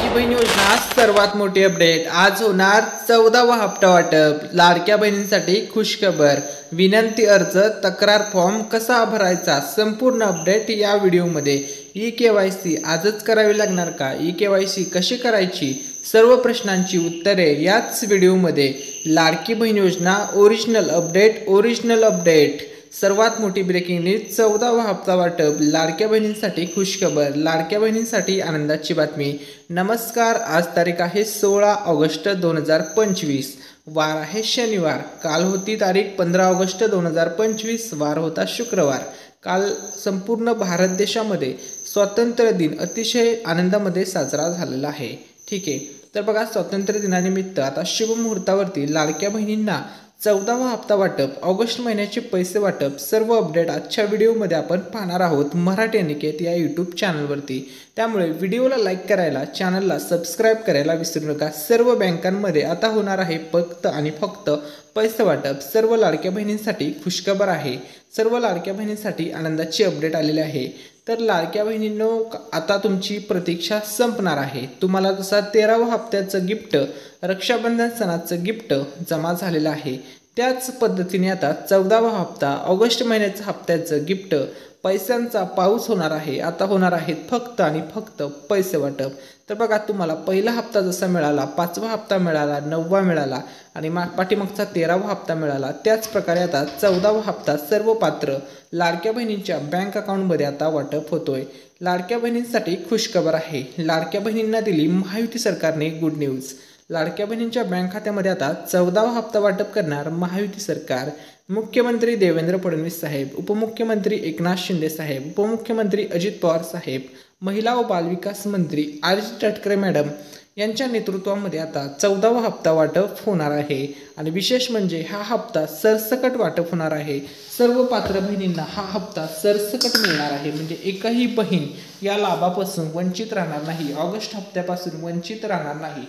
लाडकी बहीण योजना सर्वात मोठी अपडेट। आज होणार 14वा हप्ता वाटप। लाडक्या बहिणींसाठी खुशखबर। विनंती अर्ज तक्रार फॉर्म कसा भरायचा संपूर्ण अपडेट या व्हिडिओमध्ये। ई-केवायसी आजच करावी लागणार का? ई-केवायसी कशी करायची सर्व प्रश्नांची उत्तरे याच व्हिडिओमध्ये। लाडकी बहीण योजना ओरिजिनल अपडेट सर्वात मोठी ब्रेकिंग न्यूज। 14वा हप्ता वाटप। लाडक्या बहिणींसाठी खुशखबर। लाडक्या बहिणींसाठी आनंदाची बातमी। नमस्कार, आज तारीख आहे 16 ऑगस्ट 2025, वार आहे शनिवार। काल होती तारीख 15 ऑगस्ट 2025, वार होता शुक्रवार। काल संपूर्ण भारत देशामध्ये स्वातंत्र्य दिन अतिशय आनंदामध्ये साजरा झालेला आहे। ठीक आहे, तर बघा, स्वातंत्र्य दिनानिमित्त आता शुभ मुहूर्तावरती लाडक्या बहिणींना 14वा हप्ता वाटप, ऑगस्ट महिन्याचे पैसे वाटप सर्व अपडेट आजच्या व्हिडिओमध्ये आपण पाहणार आहोत मराठी अनिकेत या यूट्यूब चॅनलवरती। त्यामुळे व्हिडिओला लाईक करायला, चॅनलला सबस्क्राईब करायला विसरू नका। सर्व बँकांमध्ये आता होणार आहे फक्त आणि फक्त पैसे वाटप। सर्व लाडक्या बहिणींसाठी खुशखबर आहे। सर्व लाडक्या बहिणींसाठी आनंदाची अपडेट आलेली आहे। तर लाडक्या बहिणींनो, आता तुमची प्रतीक्षा संपणार आहे। तुम्हाला जसा 13वा हप्त्याचं गिफ्ट, रक्षाबंधन सणाचं गिफ्ट जमा झालेलं आहे, त्याच पद्धतीने आता 14वा हप्ता, ऑगस्ट महिन्याच्या हप्त्याचं गिफ्ट, पैशांचा पाऊस होणार आहे। आता होणार आहेत फक्त आणि फक्त पैसे वाटप। तर बघा, तुम्हाला पहिला हप्ता जसा मिळाला, 5वा हप्ता मिळाला, 9वा मिळाला आणि पाठीमागचा 13वा हप्ता मिळाला, त्याच प्रकारे आता 14वा हप्ता सर्व पात्र लाडक्या बहिणींच्या बँक अकाउंटमध्ये आता वाटप होतोय। लाडक्या बहिणींसाठी खुशखबर आहे। लाडक्या बहिणींना दिली महायुती सरकारने गुड न्यूज। लाडक्या बहिणींच्या बँक खात्यामध्ये आता 14वा हप्ता वाटप करणार महायुती सरकार। मुख्यमंत्री देवेंद्र फडणवीस साहेब, उपमुख्यमंत्री एकनाथ शिंदे साहेब, उपमुख्यमंत्री अजित पवार साहेब, महिला व बालविकास मंत्री आरती तटकरे मॅडम यांच्या नेतृत्वामध्ये आता 14वा हप्ता वाटप होणार आहे। आणि विशेष म्हणजे हा हप्ता सरसकट वाटप होणार आहे। सर्व पात्र बहिणींना हा हप्ता सरसकट मिळणार आहे, म्हणजे एकही बहीण या लाभापासून वंचित राहणार नाही, ऑगस्ट हप्त्यापासून वंचित राहणार नाही।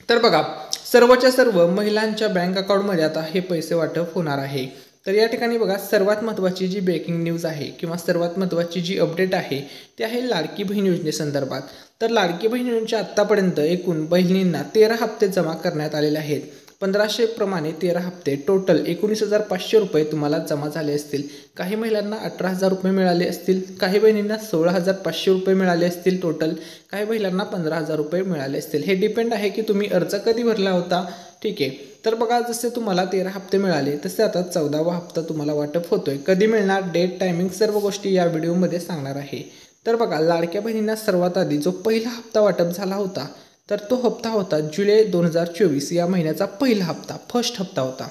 तर बघा, सर्वच्या सर्व महिलांच्या बँक अकाउंटमध्ये आता हे पैसे वाटप होणार आहे। तर या ठिकाणी बघा, सर्वात महत्त्वाची जी ब्रेकिंग न्यूज आहे किंवा सर्वात महत्त्वाची जी अपडेट आहे ती आहे लाडकी बहीण योजनेसंदर्भात। तर लाडकी बहीण योजनेच्या आत्तापर्यंत एकूण बहिणींना 13 हप्ते जमा करण्यात आलेले आहेत। 1500 प्रमाणे 13 हप्ते, टोटल 19,500 रुपये तुम्हाला जमा झाले असतील। काही महिलांना 18,000 रुपये मिळाले असतील, काही बहिणींना 16,500 रुपये मिळाले असतील टोटल, काही महिलांना 15,000 रुपये मिळाले असतील। हे डिपेंड आहे की तुम्ही अर्ज कधी भरला होता। ठीक आहे, तर बघा, जसे तुम्हाला 13 हप्ते मिळाले तसे आता 14वा हप्ता तुम्हाला वाटप होतोय। कधी मिळणार, डेट, टायमिंग सर्व गोष्टी या व्हिडिओमध्ये सांगणार आहे। तर बघा, लाडक्या बहिणींना सर्वात आधी जो पहिला हप्ता वाटप झाला होता तर तो हप्ता होता जुलै 2024 या महिन्याचा पहिला हप्ता, फर्स्ट हप्ता होता।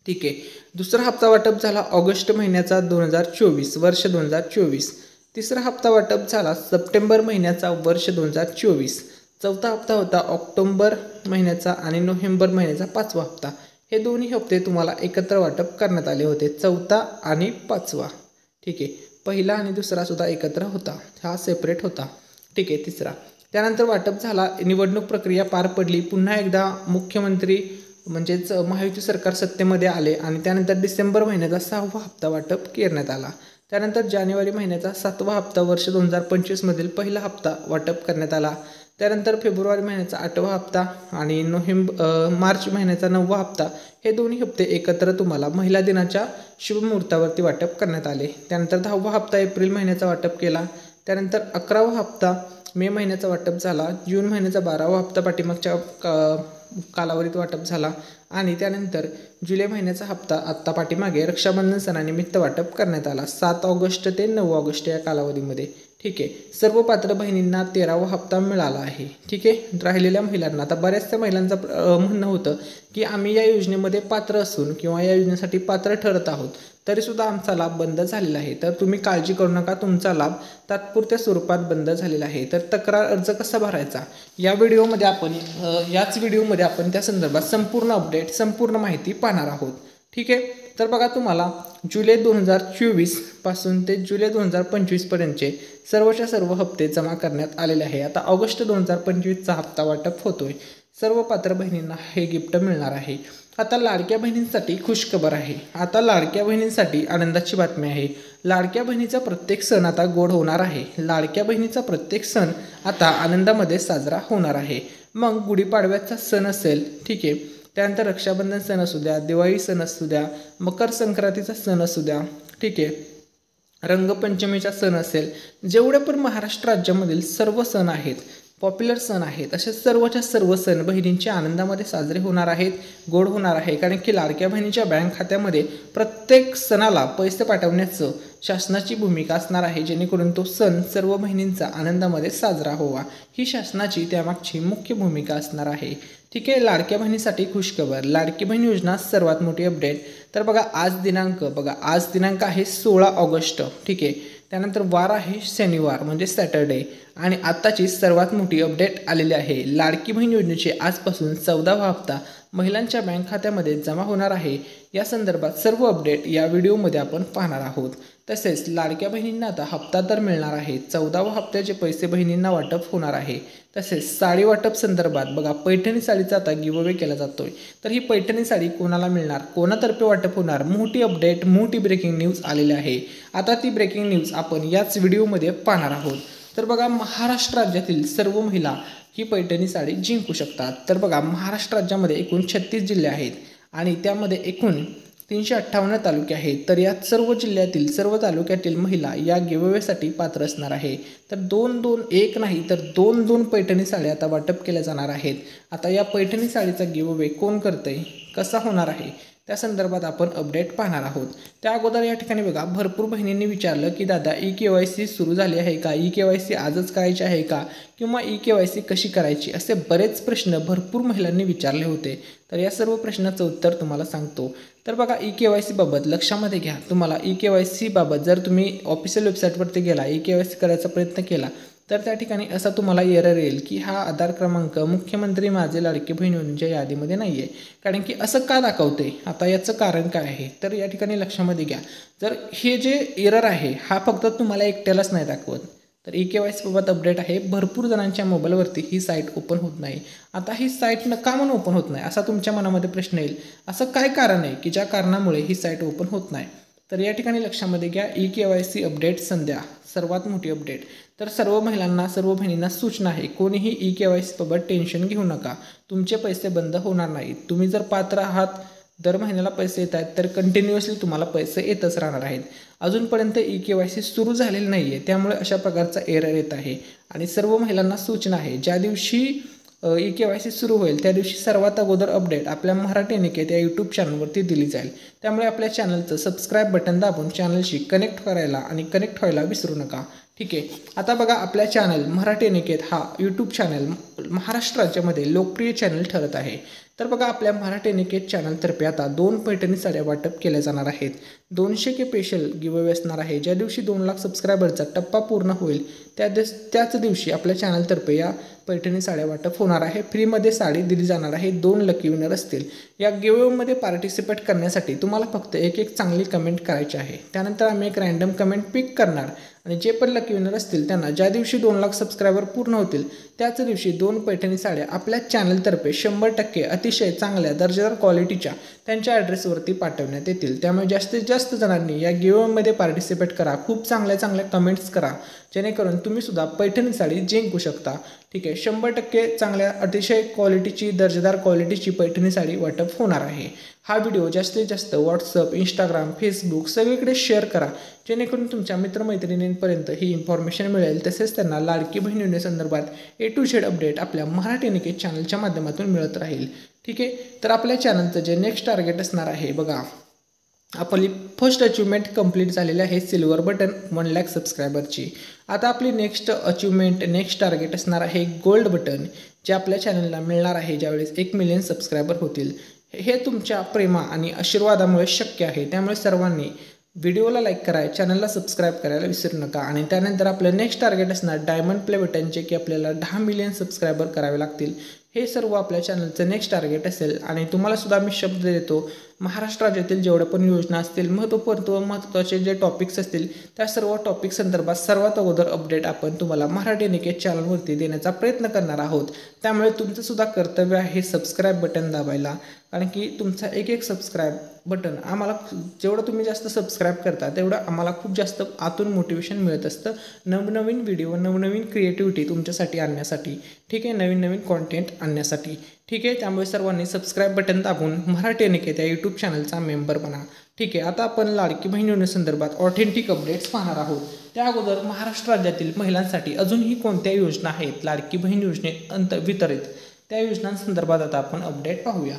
ठीक आहे, दुसरा हप्ता वाटप झाला ऑगस्ट महिन्याचा 2024, वर्ष 2024। तिसरा हप्ता वाटप झाला सप्टेंबर महिन्याचा, वर्ष 2024। चौथा हप्ता होता ऑक्टोबर महिन्याचा आणि नोव्हेंबर महिन्याचा 5वा हप्ता। हे दोन्ही हप्ते तुम्हाला एकत्र वाटप करण्यात आले होते, चौथा आणि 5वा। ठीक आहे, पहिला आणि दुसरा सुद्धा एकत्र होता, हा सेपरेट होता। ठीक आहे, तिसरा। त्यानंतर वाटप झाला, निवडणूक प्रक्रिया पार पडली, पुन्हा एकदा मुख्यमंत्री म्हणजेच महायुती सरकार सत्तेमध्ये आले आणि त्यानंतर डिसेंबर महिन्याचा 6वा हप्ता वाटप करण्यात आला। त्यानंतर जानेवारी महिन्याचा 7वा हप्ता, वर्ष 2025 मधील पहिला हप्ता वाटप करण्यात आला। त्यानंतर फेब्रुवारी महिन्याचा 8वा हप्ता आणि मार्च महिन्याचा 9वा हप्ता, हे दोन्ही हप्ते एकत्र तुम्हाला महिला दिनाच्या शुभ मुहूर्तावरती वाटप करण्यात आले। त्यानंतर 10वा हप्ता एप्रिल महिन्याचा वाटप केला। त्यानंतर 11वा हप्ता मे महिन्याचा वाटप झाला। जून महिन्याचा 12वा हप्ता पाठीमागच्या कालावधीत वाटप झाला आणि त्यानंतर जुलै महिन्याचा हप्ता आत्ता पाठीमागे रक्षाबंधन सणानिमित्त वाटप करण्यात आला, 7 ऑगस्ट ते 9 ऑगस्ट या कालावधीमध्ये। ठीक आहे, सर्व पात्र बहिणींना 13वा हप्ता मिळाला आहे। ठीक आहे, राहिलेल्या महिलांना, आता बऱ्याचशा महिलांचं म्हणणं होतं की आम्ही या योजनेमध्ये पात्र असून किंवा या योजनेसाठी पात्र ठरत आहोत तरीसुद्धा आमचा लाभ बंद झालेला आहे। तर तुम्ही काळजी करू नका, तुमचा लाभ तात्पुरत्या स्वरूपात बंद झालेला आहे। तर तक्रार अर्ज कसा भरायचा याच व्हिडिओमध्ये आपण त्या संदर्भात संपूर्ण अपडेट, संपूर्ण माहिती पाहणार आहोत। ठीक आहे, तर बघा, तुम्हाला जुलै 2024 पासून ते जुलै 2025 पर्यंतचे सर्वच्या सर्व हप्ते जमा करण्यात आलेले आहे। आता ऑगस्ट 2025चा हप्ता वाटप होतोय। सर्व पात्र बहिणींना हे गिफ्ट मिळणार आहे। आता लाडक्या बहिणींसाठी खुशखबर आहे. आता लाडक्या बहिणींसाठी आनंदाची बातमी आहे. लाडक्या बहिणीचा प्रत्येक सण आता गोड होणार आहे. लाडक्या बहिणीचा प्रत्येक सण आता आनंदामध्ये साजरा होणार आहे. मग गुढीपाडव्याचा सण असेल, ठीक आहे, त्यानंतर रक्षाबंधन सण असू द्या, दिवाळी सण असू द्या, मकर संक्रांतीचा सण असू द्या, ठीक आहे, रंगपंचमीचा सण असेल, जेवढे पण महाराष्ट्र राज्यामधील सर्व सण आहेत, पॉप्युलर सण आहेत, असे सर्वच्या सर्व सण बहिणींच्या आनंदामध्ये साजरे होणार आहेत, गोड होणार आहे. कारण की लाडक्या बहिणीच्या बँक खात्यामध्ये प्रत्येक सणाला पैसे पाठवण्याचं शासनाची भूमिका असणार आहे, जेणेकरून तो सण सर्व बहिणींचा आनंदामध्ये साजरा व्हावा. ही शासनाची त्यामागची मुख्य भूमिका असणार आहे. ठीक आहे. लाडक्या बहिणीसाठी खुशखबर, लाडकी बहीण योजना सर्वात मोठी अपडेट. तर बघा आज दिनांक आहे 16 ऑगस्ट. ठीक आहे. त्यानंतर वार आहे शनिवार म्हणजे सॅटर्डे. आणि आत्ताची सर्वात मोठी अपडेट आलेली आहे. लाडकी बहीण योजनेचे आजपासून 14वा हप्ता महिलांच्या बँक खात्यामध्ये जमा होणार आहे. या संदर्भात सर्व अपडेट या व्हिडिओमध्ये आपण पाहणार आहोत. तसेच लाडक्या बहिणींना आता हप्ता तर मिळणार आहे. 14व्या हप्त्याचे पैसे बहिणींना वाटप होणार आहे. तसेच साडी वाटप संदर्भात बघा पैठणी साडीचा आता गिव्हअवे केला जातोय. तर ही पैठणी साडी कोणाला मिळणार, कोणातर्फे वाटप होणार, मोठी अपडेट, मोठी ब्रेकिंग न्यूज आलेली आहे. आता ती ब्रेकिंग न्यूज आपण याच व्हिडिओमध्ये पाहणार आहोत. तर बघा महाराष्ट्र राज्यातील सर्व महिला ही पैठणी साडी जिंकू शकतात. तर बघा महाराष्ट्र राज्यामध्ये एकूण 36 जिल्हे आहेत आणि त्यामध्ये एकूण 358 तालुके आहेत. तर या सर्व जिल्ह्यातील सर्व तालुक्यातील महिला या गिव्हअवेसाठी पात्र असणार आहे. तर एक नाही तर दोन पैठणी साड्या आता वाटप केल्या जाणार आहेत. आता या पैठणी साडीचा गिव्हअवे कोण करतंय, कसा होणार आहे, त्या संदर्भात आपण अपडेट पाहणार आहोत. त्या अगोदर या ठिकाणी बघा भरपूर बहिणींनी विचारलं की दादा EKYC सुरू झाली आहे का, EKYC आजच करायची आहे का, किंवा EKYC कशी करायची, असे बरेच प्रश्न भरपूर महिलांनी विचारले होते. तर या सर्व प्रश्नाचं उत्तर तुम्हाला सांगतो. तर बघा EKYC बाबत लक्षामध्ये घ्या. तुम्हाला EKYC बाबत जर तुम्ही ऑफिशियल वेबसाईटवरती गेला, EKYC करायचा प्रयत्न केला तर त्या ठिकाणी असा तुम्हाला एरर येईल की हा आधार क्रमांक मुख्यमंत्री माझे लाडकी बहीण योजनेच्या यादीमध्ये नाही आहे. कारण की असं का दाखवते, आता याचं कारण काय आहे तर या ठिकाणी लक्षामध्ये घ्या. जर हे जे एरर आहे हा फक्त तुम्हाला एकट्यालाच नाही दाखवत, तर EKYC बाबत अपडेट आहे. भरपूर जणांच्या मोबाईलवरती ही साईट ओपन होत नाही. आता ही साईट का म्हणून ओपन होत नाही असा तुमच्या मनामध्ये प्रश्न येईल. असं काय कारण आहे की ज्या कारणामुळे ही साईट ओपन होत नाही. तर या ठिकाणी लक्षामध्ये घ्या EKYC अपडेट संध्या सर्वात मोठी अपडेट. तर सर्व महिलांना, सर्व बहिणींना सूचना आहे, कोणीही EKYC बाबत टेन्शन घेऊ नका. तुमचे पैसे बंद होणार नाहीत. तुम्ही जर पात्र आहात, दर महिन्याला पैसे येत आहेत, तर कंटिन्युअसली तुम्हाला पैसे येतच राहणार आहेत. अजूनपर्यंत EKYC सुरू झालेलं नाही आहे, त्यामुळे अशा प्रकारचा एरर येत आहे. आणि सर्व महिलांना सूचना आहे, ज्या दिवशी EKYC सुरू होईल त्या दिवशी सर्वात अगोदर अपडेट आपल्या मराठी अनिकेत या यूट्यूब चॅनलवरती दिली जाईल. त्यामुळे आपल्या चॅनलचं सबस्क्राईब बटन दाबून चॅनलशी कनेक्ट व्हायला विसरू नका. ठीक आहे. आता बघा आपल्या चॅनल मराठी अनिकेत हा यूट्यूब चॅनल महाराष्ट्र राज्यामध्ये लोकप्रिय चॅनल ठरत आहे. तर बघा आपल्या मराठी अनिकेत चॅनलतर्फे आता 2 पैठणी साड्या वाटप केल्या जाणार आहेत. 200K स्पेशल गिव्हअवे असणार आहे. ज्या दिवशी 2 लाख सबस्क्रायबरचा टप्पा पूर्ण होईल त्याच दिवशी आपल्या चॅनलतर्फे या पैठणी साड्या वाटप होणार आहे. फ्रीमध्ये साडी दिली जाणार आहे. 2 लकी विनर असतील. या गिव्हअवेमध्ये पार्टिसिपेट करण्यासाठी तुम्हाला फक्त एक चांगली कमेंट करायची आहे. त्यानंतर आम्ही एक रँडम कमेंट पिक करणार आणि जे पण लकी विनर असतील त्यांना ज्या दिवशी 2 लाख सबस्क्रायबर पूर्ण होतील त्याच दिवशी 2 पैठणी साड्या आपल्या चॅनलतर्फे 100% अतिशय चांगल्या दर्जेदार क्वालिटीच्या त्यांच्या ॲड्रेसवरती पाठवण्यात येतील. त्यामुळे जास्तीत जास्त जणांनी या गिव्हअवेमध्ये पार्टिसिपेट करा. खूप चांगल्या कमेंट्स करा, जेणेकरून तुम्ही सुद्धा पैठणी साडी जिंकू शकता. ठीक आहे. 100% चांगल्या अतिशय क्वालिटीची, दर्जेदार क्वालिटीची पैठणी साडी वाटप होणार आहे. हा व्हिडिओ जास्तीत जास्त व्हॉट्सअप, इंस्टाग्राम, फेसबुक सगळीकडे शेअर करा, जेणेकरून तुमच्या मित्रमैत्रिणींपर्यंत ही इन्फॉर्मेशन मिळेल. तसेच त्यांना लाडकी बहीण योजनेसंदर्भात A to Z अपडेट आपल्या मराठी अनिकेत चॅनलच्या माध्यमातून मिळत राहील. ठीक आहे. तर आपल्या चॅनलचं जे नेक्स्ट टार्गेट असणार आहे बघा, आपली फर्स्ट अचिव्हमेंट कंप्लीट झालेली आहे सिल्वर बटन 1 लाख सबस्क्रायबरची. आता आपली नेक्स्ट अचिव्हमेंट, नेक्स्ट टार्गेट असणार आहे गोल्ड बटन, जे आपल्या चॅनलला मिळणार आहे ज्यावेळेस 1 मिलियन सबस्क्रायबर होतील. हे तुमच्या प्रेमा आणि आशीर्वादामुळे शक्य आहे. त्यामुळे सर्वांनी व्हिडिओला लाईक करा, चॅनलला सबस्क्राईब करायला विसरू नका. आणि त्यानंतर आपलं नेक्स्ट टार्गेट असणार डायमंड प्ले बटनचे, की आपल्याला 10 मिलियन सबस्क्रायबर करावे लागतील. हे सर्व आपल्या चॅनलचं नेक्स्ट टार्गेट असेल आणि तुम्हाला सुद्धा मी शब्द देतो, महाराष्ट्र राज्यातील जेवढ्या पण योजना असतील, महत्त्वाचे जे टॉपिक्स असतील, त्या सर्व टॉपिक संदर्भात सर्वात अगोदर अपडेट आपण तुम्हाला मराठी निकेत चॅनलवरती देण्याचा प्रयत्न करणार आहोत। त्यामुळे तुमचं सुद्धा कर्तव्य आहे सबस्क्राईब बटन दाबायला, कारण की तुमचा एक सबस्क्राईब बटन आम्हाला, जेवढं तुम्ही जास्त सबस्क्राईब करता तेवढं आम्हाला खूप जास्त आतून मोटिवेशन मिळत असतं नवनवीन व्हिडिओ, नवनवीन क्रिएटिव्हिटी तुमच्यासाठी आणण्यासाठी, ठीक आहे, नवीन कॉन्टेंट आणण्यासाठी, ठीक आहे। त्यामुळे सर्वांनी सबस्क्राईब बटन दाबून मराठी निकेत या यूट्यूब चॅनलचा मेंबर बना, ठीक आहे। आता आपण लाडकी बहीण योजनेसंदर्भात ऑथेंटिक अपडेट्स पाहणार आहोत। त्या अगोदर महाराष्ट्र राज्यातील महिलांसाठी अजूनही कोणत्या योजना आहेत लाडकी बहीण योजने वितरित, त्या योजनांसंदर्भात आता आपण अपडेट पाहूया।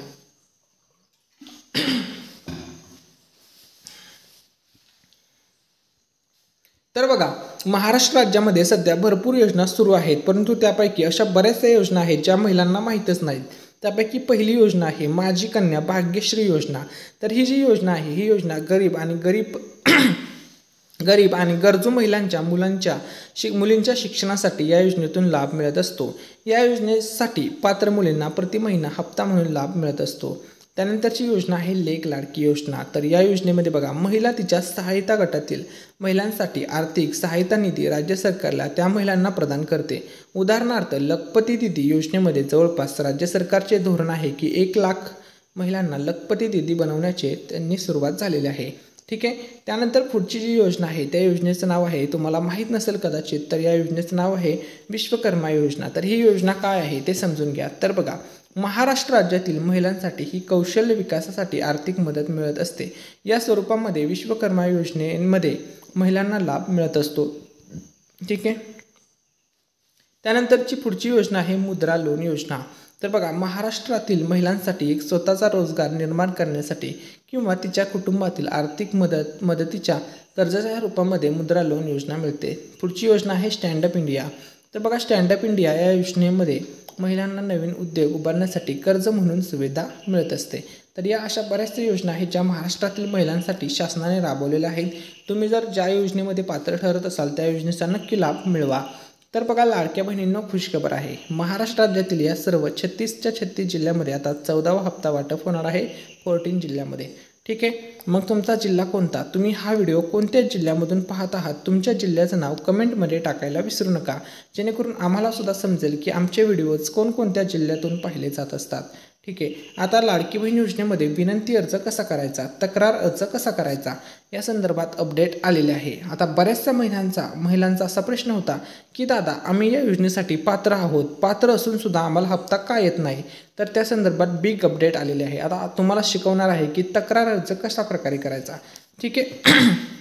तर बघा, महाराष्ट्र राज्यामध्ये सध्या भरपूर योजना सुरू आहेत, परंतु त्यापैकी अशा बऱ्याचशा योजना आहेत ज्या महिलांना माहीतच नाहीत। त्यापैकी पहिली योजना आहे माझी कन्या भाग्यश्री योजना। तर ही जी योजना आहे, ही योजना गरीब आणि गरजू महिलांच्या मुलींच्या शिक्षणासाठी या योजनेतून लाभ मिळत असतो। या योजनेसाठी पात्र मुलींना प्रति महिना हप्ता म्हणून लाभ मिळत असतो। त्यानंतरची योजना आहे लेक लाडकी योजना। तर या योजनेमध्ये बघा, महिला तिच्या सहायता गटातील महिलांसाठी आर्थिक सहायता निधी राज्य सरकारला त्या महिलांना प्रदान करते। उदाहरणार्थ लखपती दीदी योजनेमध्ये जवळपास राज्य सरकारचे धोरण आहे की 1 लाख महिलांना लखपती दीदी बनवण्याचे त्यांनी सुरुवात झालेली आहे, ठीक आहे। त्यानंतर पुढची जी योजना आहे त्या योजनेचं नाव आहे, तुम्हाला माहीत नसेल कदाचित, तर या योजनेचं नाव आहे विश्वकर्मा योजना। तर ही योजना काय आहे ते समजून घ्या। तर बघा, महाराष्ट्र राज्यातील महिलांसाठी ही कौशल्य विकासासाठी आर्थिक मदत मिळत असते। या स्वरूपामध्ये विश्वकर्मा योजनेमध्ये महिलांना लाभ मिळत असतो, ठीक आहे। त्यानंतरची पुढची योजना आहे मुद्रा लोन योजना। तर बघा, महाराष्ट्रातील महिलांसाठी एक स्वतःचा रोजगार निर्माण करण्यासाठी किंवा तिच्या कुटुंबातील आर्थिक मदतीच्या कर्जाच्या रूपामध्ये मुद्रा लोन योजना मिळते। पुढची योजना आहे स्टँड अप इंडिया। तर बघा, स्टँड अप इंडिया या योजनेमध्ये महिलांना नवीन उद्योग उभारण्यासाठी कर्ज म्हणून सुविधा मिळत असते। तर या अशा बऱ्याचशा योजना आहेत ज्या महाराष्ट्रातील महिलांसाठी शासनाने राबवलेल्या आहेत। तुम्ही जर ज्या योजनेमध्ये पात्र ठरत असाल त्या योजनेचा नक्की लाभ मिळवा। तर बघा, लाडक्या बहिणींनो खुशखबर आहे, महाराष्ट्र राज्यातील या सर्व 36 जिल्ह्यामध्ये आता 14वा हप्ता वाटप होणार आहे 14 जिल्ह्यामध्ये, ठीक आहे। मग तुमचा जिल्हा कोणता, तुम्ही हा व्हिडिओ कोणत्या जिल्ह्यामधून पाहत आहात, तुमच्या जिल्ह्याचं नाव कमेंटमध्ये टाकायला विसरू नका, जेणेकरून आम्हाला सुद्धा समजेल की आमचे व्हिडिओज कोणकोणत्या जिल्ह्यातून पाहिले जात असतात, ठीक आहे। आता लाडकी बहीण योजनेमध्ये विनंती अर्ज कसा करायचा, तक्रार अर्ज कसा करायचा या संदर्भात अपडेट आलेले आहे। आता बऱ्याचशा महिलांचा असा प्रश्न होता की दादा, आम्ही या योजनेसाठी पात्र आहोत, पात्र असून सुद्धा आम्हाला हप्ता का येत नाही, तर त्या संदर्भात बिग अपडेट आलेले आहे। आता तुम्हाला शिकवणार आहे की तक्रार अर्ज कशा प्रकारे करायचा, ठीक आहे।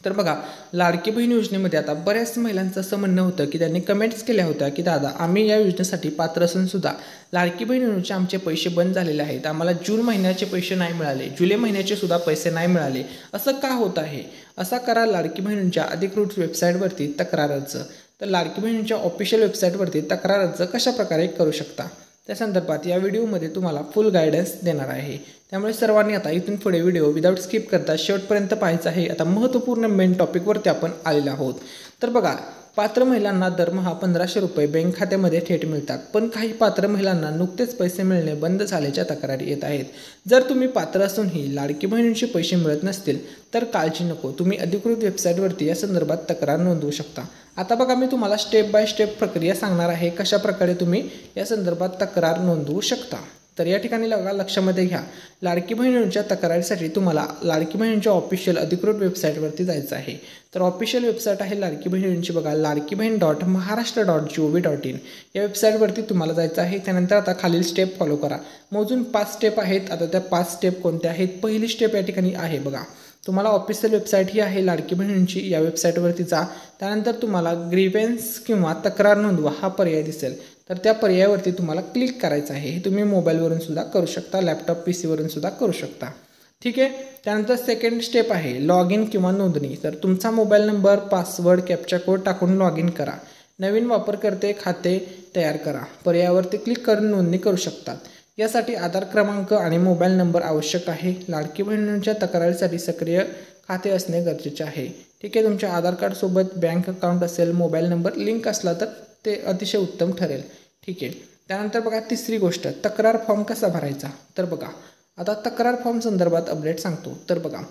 तर बघा, लाडकी बहीण योजनेमध्ये आता बऱ्याच महिलांचं असं म्हणणं होतं की त्यांनी कमेंट्स केल्या होत्या की दादा, आम्ही या योजनेसाठी पात्र असून सुद्धा लाडकी बहीण योजनेचे आमचे पैसे बंद झालेले आहेत, आम्हाला जून महिन्याचे पैसे नाही मिळाले, जुलै महिन्याचे सुद्धा पैसे नाही मिळाले, असं का होत आहे। असा करा लाडकी बहिणींच्या अधिकृत वेबसाईटवरती तक्रार अर्ज। तर लाडकी बहिणींच्या ऑफिशियल वेबसाईटवरती तक्रार अर्ज कशा प्रकारे करू शकता त्या संदर्भात या व्हिडिओमध्ये तुम्हाला फुल गायडन्स देणार आहे। त्यामुळे सर्वांनी आता इथून पुढे व्हिडिओ विदाऊट स्किप करता शेवटपर्यंत पाहायचा आहे। आता महत्त्वपूर्ण मेन टॉपिकवरती आपण आलेलो आहोत। तर बघा, पात्र महिलांना दरमहा 1500 रुपये बँक खात्यामध्ये थेट मिळतात, पण काही पात्र महिलांना नुकतेच पैसे मिळणे बंद झाल्याच्या तक्रारी येत आहेत। जर तुम्ही पात्र असूनही लाडकी बहिणींचे पैसे मिळत नसतील तर काळजी नको, तुम्ही अधिकृत वेबसाईटवरती या संदर्भात तक्रार नोंदवू शकता। आता बघा, मी तुम्हाला स्टेप बाय स्टेप प्रक्रिया सांगणार आहे कशा प्रकारे तुम्ही या संदर्भात तक्रार नोंदवू शकता। तर या ठिकाणी लक्षामध्ये घ्या, लाडकी बहिणींच्या तक्रारीसाठी तुम्हाला लाडकी बहिणींच्या ऑफिशियल अधिकृत वेबसाईटवरती जायचं आहे। तर ऑफिशियल वेबसाईट आहे लाडकी बहिणींची, बघा, ladkibhin.maharashtra.gov.in या वेबसाईटवरती तुम्हाला जायचं आहे। त्यानंतर आता खालील स्टेप फॉलो करा। मोजून 5 स्टेप आहेत। आता त्या 5 स्टेप कोणत्या आहेत, पहिली स्टेप या ठिकाणी आहे बघा, तुम्हाला ऑफिशियल वेबसाईट ही आहे लाडकी बहिणींची, या वेबसाईटवरती जा। त्यानंतर तुम्हाला ग्रीव्हन्स किंवा तक्रार नोंदवा हा पर्याय दिसेल, तर त्या पर्यायावरती तुम्हाला क्लिक करायचं आहे। हे तुम्ही मोबाईलवरून सुद्धा करू शकता, लॅपटॉप पीसीवरून सुद्धा करू शकता, ठीक आहे। त्यानंतर सेकंड स्टेप आहे लॉग इन किंवा नोंदणी। तर तुमचा mobile number, password, captcha code टाकून लॉग इन करा, नवीन वापरकर्ते खाते तयार करा, पर्यायावरती क्लिक करून नोंदणी करू शकतात। यासाठी आधार क्रमांक आणि मोबाईल नंबर आवश्यक आहे। लाडकी बहिणींच्या तक्रारीसाठी सक्रिय खाते असणे गरजेचे आहे, ठीक आहे। तुमच्या आधार कार्ड सोबत बँक अकाउंट असेल, मोबाईल नंबर लिंक असला तर ते अतिशय उत्तम ठरेल, ठीक आहे। त्यानंतर बघा तिसरी गोष्ट, तक्रार फॉर्म कसा भरायचा. तर बघा आता तक्रार फॉर्म संदर्भात अपडेट सांगतो. तर बघा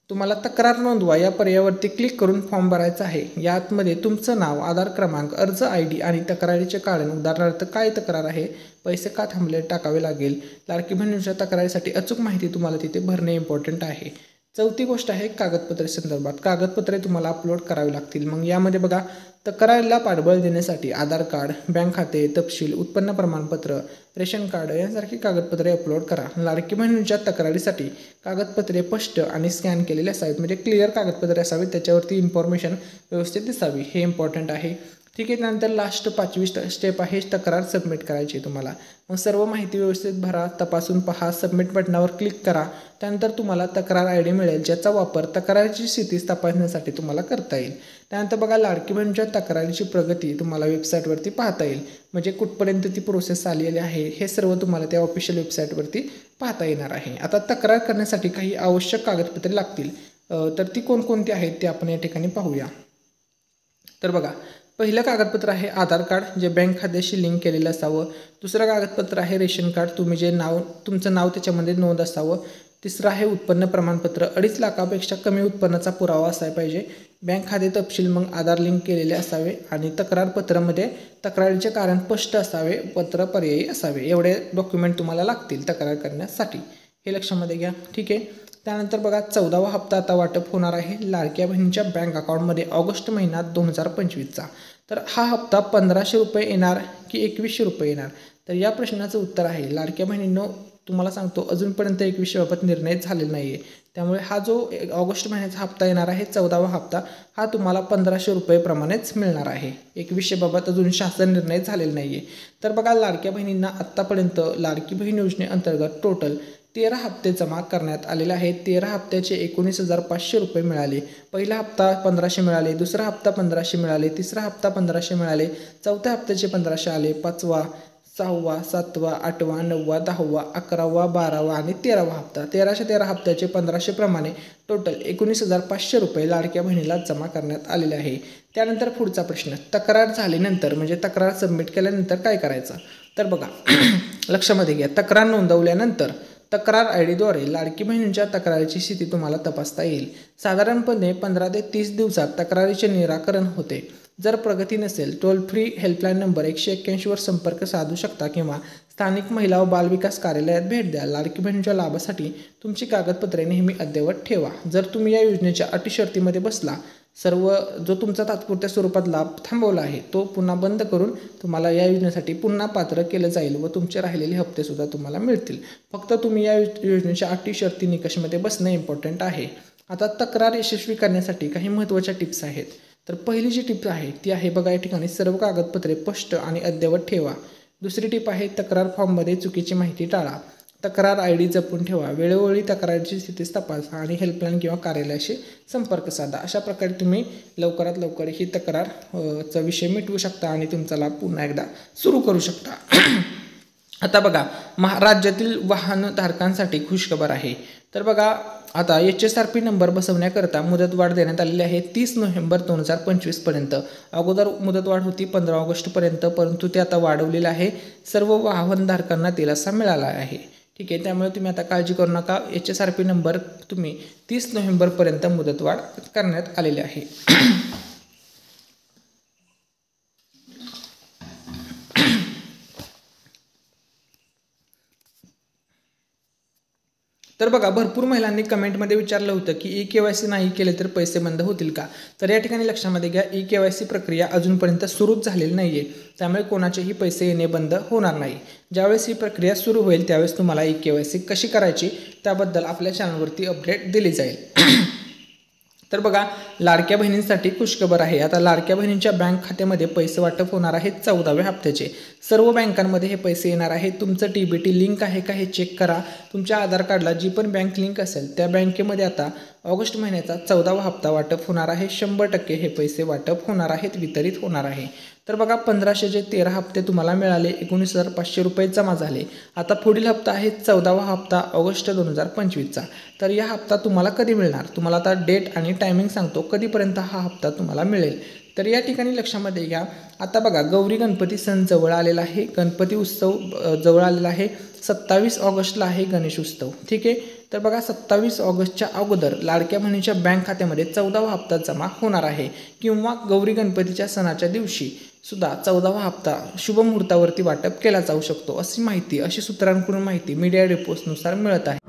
तुम्हाला तक्रार नोंदवा या पर्यायावरती क्लिक करून फॉर्म भरायचा आहे. यामध्ये तुमचं नाव, आधार क्रमांक, अर्ज ID आणि तक्रारीचे कारण, उदाहरणार्थ काय तक्रार आहे, पैसे का थांबले टाकावे लागेल. लाडकी बहिणीच्या तक्रारीसाठी अचूक माहिती तुम्हाला तिथे भरणे इम्पॉर्टंट आहे. चौथी गोष्ट आहे कागदपत्रे संदर्भात. कागदपत्रे तुम्हाला अपलोड करावी लागतील. मग यामध्ये बघा तक्रारीला पाठबळ देण्यासाठी आधार कार्ड, बँक खाते तपशील, उत्पन्न प्रमाणपत्र, रेशन कार्ड यांसारखी कागदपत्रे अपलोड करा. लाडकी बहिणीच्या तक्रारीसाठी कागदपत्रे स्पष्ट आणि स्कॅन केलेले असावेत, म्हणजे क्लिअर कागदपत्रे असावेत, त्याच्यावरती इन्फॉर्मेशन व्यवस्थित दिसावी, हे इम्पॉर्टंट आहे. ठीक आहे. त्यानंतर लास्ट 5वी स्टेप आहे तक्रार सबमिट करायची तुम्हाला. मग सर्व माहिती व्यवस्थित भरा, तपासून पहा, सबमिट बटनावर क्लिक करा. त्यानंतर तुम्हाला तक्रार ID मिळेल, ज्याचा वापर तक्रारीची स्थिती तपासण्यासाठी तुम्हाला करता येईल. त्यानंतर बघा लाडकी बहिणीच्या तक्रारीची प्रगती तुम्हाला वेबसाईटवरती पाहता येईल, म्हणजे कुठपर्यंत ती प्रोसेस आलेली आहे हे सर्व तुम्हाला त्या ऑफिशियल वेबसाईटवरती पाहता येणार आहे. आता तक्रार करण्यासाठी काही आवश्यक कागदपत्रे लागतील, तर ती कोणकोणती आहेत ते आपण या ठिकाणी पाहूया. तर बघा पहिलं कागदपत्र आहे आधार कार्ड, जे बँक खात्याशी लिंक केलेलं असावं. दुसरं कागदपत्र आहे रेशन कार्ड, तुम्ही जे तुमचं नाव त्याच्यामध्ये नोंद असावं. तिसरं आहे उत्पन्न प्रमाणपत्र, 2.5 लाखापेक्षा कमी उत्पन्नाचा पुरावा असायला पाहिजे. बँक खाते तपशील मग आधार लिंक केलेले असावे. आणि तक्रार पत्रामध्ये तक्रारीचे कारण स्पष्ट असावे, पत्र पर्यायी असावे. एवढे डॉक्युमेंट तुम्हाला लागतील तक्रार करण्यासाठी, हे लक्षामध्ये घ्या. ठीक आहे. त्यानंतर बघा 14वा हप्ता आता वाटप होणार आहे लाडक्या बहिणीच्या बँक अकाउंटमध्ये ऑगस्ट महिन्यात 2025चा. तर हा हप्ता 1500 रुपये येणार की 2100 रुपये येणार. तर या प्रश्नाचं उत्तर आहे लाडक्या बहिणींनो, तुम्हाला सांगतो अजूनपर्यंत 2100 बाबत निर्णय झालेला नाही आहे. त्यामुळे हा जो ऑगस्ट महिन्याचा हप्ता येणार आहे 14वा हप्ता, हा तुम्हाला 1500 रुपये प्रमाणेच मिळणार आहे. 2100 बाबत अजून शासन निर्णय झालेला नाही आहे. तर बघा लाडक्या बहिणींना आत्तापर्यंत लाडकी बहीण योजनेअंतर्गत टोटल 13 हप्ते जमा करण्यात आलेले आहेत. 13 हप्त्याचे 19,500 रुपये मिळाले. पहिला हप्ता 1500 मिळाले, दुसरा हप्ता 1500 मिळाले, तिसरा हप्ता 1500 मिळाले, चौथ्या हप्त्याचे 1500 आले, 5वा, 6वा, 7वा, 8वा, 9वा, 10वा, 11वा, 12वा आणि 13वा हप्ता. 1313 हप्त्याचे 1500 प्रमाणे टोटल 19,500 रुपये लाडक्या बहिणीला जमा करण्यात आलेले आहे. त्यानंतर पुढचा प्रश्न, तक्रार झाल्यानंतर म्हणजे तक्रार सबमिट केल्यानंतर काय करायचं. तर बघा लक्षामध्ये घ्या, तक्रार नोंदवल्यानंतर तक्रार IDद्वारे लाडकी बहिणींच्या तक्रारीची स्थिती तुम्हाला तपासता येईल. साधारणपणे 15 ते 30 दिवसात तक्रारीचे निराकरण होते. जर प्रगती नसेल टोल फ्री हेल्पलाईन नंबर 181 वर संपर्क साधू शकता किंवा स्थानिक महिला व बालविकास कार्यालयात भेट द्या. लाडकी बहिणीच्या लाभासाठी तुमची कागदपत्रे नेहमी अद्ययावत ठेवा. जर तुम्ही या योजनेच्या अटी शर्तीमध्ये बसला, सर्व जो तुमचा तात्पुरत्या स्वरूपात लाभ थांबवला आहे तो पुन्हा बंद करून तुम्हाला या योजनेसाठी पुन्हा पात्र केलं जाईल व तुमचे राहिलेले हप्ते सुद्धा तुम्हाला मिळतील. फक्त तुम्ही या योजनेच्या अटी शर्ती निकषमध्ये बसणं इम्पॉर्टंट आहे. आता तक्रार यशस्वी करण्यासाठी काही महत्त्वाच्या टिप्स आहेत. तर पहिली जी टिप आहे ती आहे बघा या ठिकाणी सर्व कागदपत्रे स्पष्ट आणि अद्ययावत ठेवा. दुसरी टिप आहे तक्रार फॉर्ममध्ये चुकीची माहिती टाळा. तक्रार ID जपून ठेवा. वेळोवेळी तक्रारीची स्थिती तपासा आणि हेल्पलाईन किंवा कार्यालयाशी संपर्क साधा. अशा प्रकारे तुम्ही लवकरात लवकर ही तक्रारचा विषय मिटवू शकता आणि तुमचा लाभ पुन्हा एकदा सुरू करू शकता. आता बघा राज्यातील वाहनधारकांसाठी खुशखबर आहे. तर बघा आता HSRP नंबर बसवण्याकरता मुदतवाढ देण्यात आलेली आहे 30 नोव्हेंबर 2025 पर्यंत. अगोदर मुदतवाढ होती 15 ऑगस्ट पर्यंत, परंतु ते आता वाढवलेलं आहे. सर्व वाहनधारकांना दिलासा मिळाला आहे. ठीक आहे. त्यामुळे तुम्ही आता काळजी करू नका. HSRP नंबर तुम्ही 30 नोव्हेंबर पर्यंत मुदतवाढ करण्यात आलेली आहे. तर बघा भरपूर महिलांनी कमेंटमध्ये विचारलं होतं की eKYC नाही केले तर पैसे बंद होतील का. तर या ठिकाणी लक्षामध्ये घ्या, eKYC प्रक्रिया अजूनपर्यंत सुरूच झालेली नाही आहे. त्यामुळे कोणाचेही पैसे येणे बंद होणार नाही. ज्यावेळेस ही प्रक्रिया सुरू होईल त्यावेळेस तुम्हाला eKYC कशी करायची त्याबद्दल आपल्या चॅनलवरती अपडेट दिली जाईल. तर बघा लाडक्या बहिणींसाठी खुशखबर आहे. आता लाडक्या बहिणींच्या बँक खात्यामध्ये पैसे वाटप होणार आहेत 14व्या हप्त्याचे. सर्व बँकांमध्ये हे पैसे येणार आहेत. तुमचं TBT लिंक आहे का हे चेक करा. तुमच्या आधार कार्डला जी पण बँक लिंक असेल त्या बँकेमध्ये आता ऑगस्ट महिन्याचा 14वा हप्ता वाटप होणार आहे. 100% हे पैसे वाटप होणार आहेत, वितरित होणार आहे. तर बघा 1500चे 13 हप्ते तुम्हाला मिळाले, 19,500 रुपये जमा झाले. आता पुढील हप्ता आहे 14वा हप्ता ऑगस्ट 2025चा. तर या हप्ता तुम्हाला कधी मिळणार, तुम्हाला आता डेट आणि टायमिंग सांगतो कधीपर्यंत हा हप्ता तुम्हाला मिळेल. तर या ठिकाणी लक्षामध्ये घ्या, आता बघा गौरी गणपती सण जवळ आलेला आहे, गणपती उत्सव जवळ आलेला आहे. 27 ऑगस्टला आहे गणेश उत्सव. ठीक आहे. तर बघा 27 ऑगस्टच्या अगोदर लाडक्या बहिणीच्या बँक खात्यामध्ये 14वा हप्ता जमा होणार आहे, किंवा गौरी गणपतीच्या सणाच्या दिवशी सुद्धा 14वा हप्ता शुभ मुहूर्तावरती वाटप केला जाऊ शकतो, अशी सूत्रांकडून माहिती मीडिया रिपोर्ट्सनुसार मिळत आहे.